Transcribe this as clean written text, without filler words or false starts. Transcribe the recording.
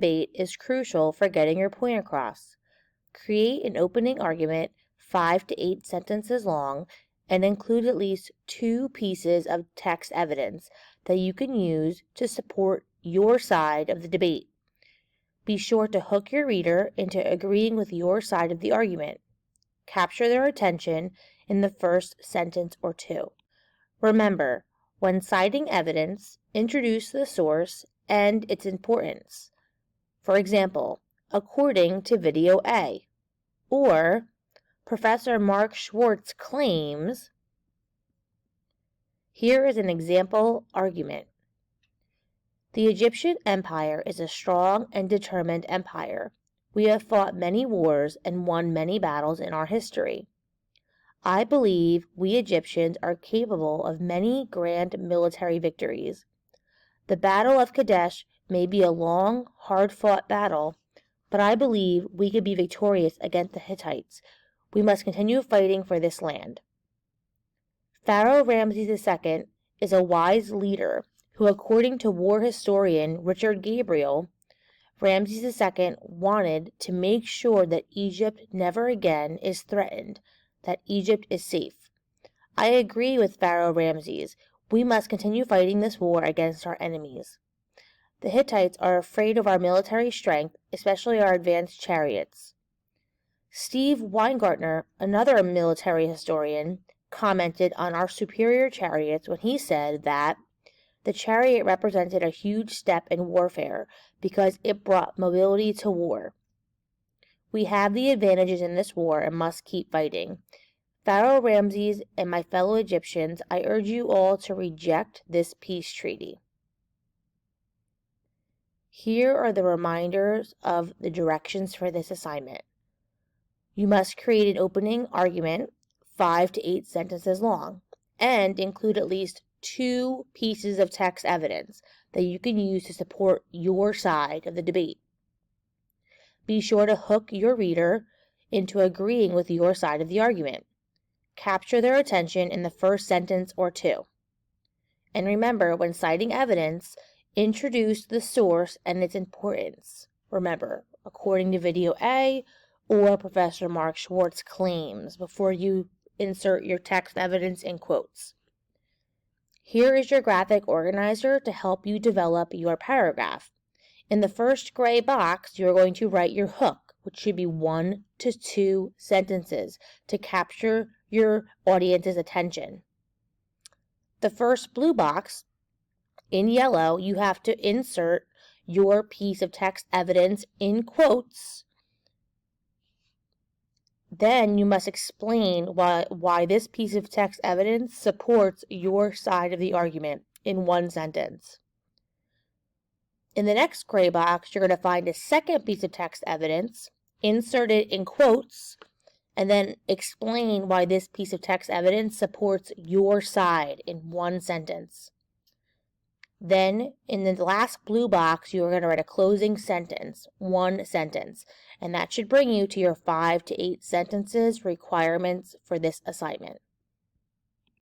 debate is crucial for getting your point across. Create an opening argument 5 to 8 sentences long and include at least 2 pieces of text evidence that you can use to support your side of the debate. Be sure to hook your reader into agreeing with your side of the argument. Capture their attention in the first sentence or 2. Remember, when citing evidence, introduce the source and its importance. For example, according to video A, or Professor Mark Schwartz claims. Here is an example argument. The Egyptian Empire is a strong and determined empire. We have fought many wars and won many battles in our history. I believe we Egyptians are capable of many grand military victories. The Battle of Kadesh may be a long, hard-fought battle, but I believe we could be victorious against the Hittites. We must continue fighting for this land. Pharaoh Ramses II is a wise leader who, according to war historian Richard Gabriel, Ramses II wanted to make sure that Egypt never again is threatened, that Egypt is safe. I agree with Pharaoh Ramses. We must continue fighting this war against our enemies. The Hittites are afraid of our military strength, especially our advanced chariots. Steve Weingartner, another military historian, commented on our superior chariots when he said that the chariot represented a huge step in warfare because it brought mobility to war. We have the advantages in this war and must keep fighting. Pharaoh Ramses and my fellow Egyptians, I urge you all to reject this peace treaty. Here are the reminders of the directions for this assignment. You must create an opening argument 5 to 8 sentences long and include at least 2 pieces of text evidence that you can use to support your side of the debate. Be sure to hook your reader into agreeing with your side of the argument. Capture their attention in the first sentence or 2. And remember, when citing evidence, introduce the source and its importance. Remember, according to video A or Professor Mark Schwartz claims before you insert your text evidence in quotes. Here is your graphic organizer to help you develop your paragraph. In the first gray box, you are going to write your hook, which should be 1 to 2 sentences to capture your audience's attention. The first blue box, in yellow, you have to insert your piece of text evidence in quotes. Then you must explain why this piece of text evidence supports your side of the argument in 1 sentence. In the next gray box, you're going to find a second piece of text evidence, insert it in quotes, and then explain why this piece of text evidence supports your side in 1 sentence. Then, in the last blue box, you are going to write a closing sentence, 1 sentence, and that should bring you to your 5 to 8 sentences requirements for this assignment.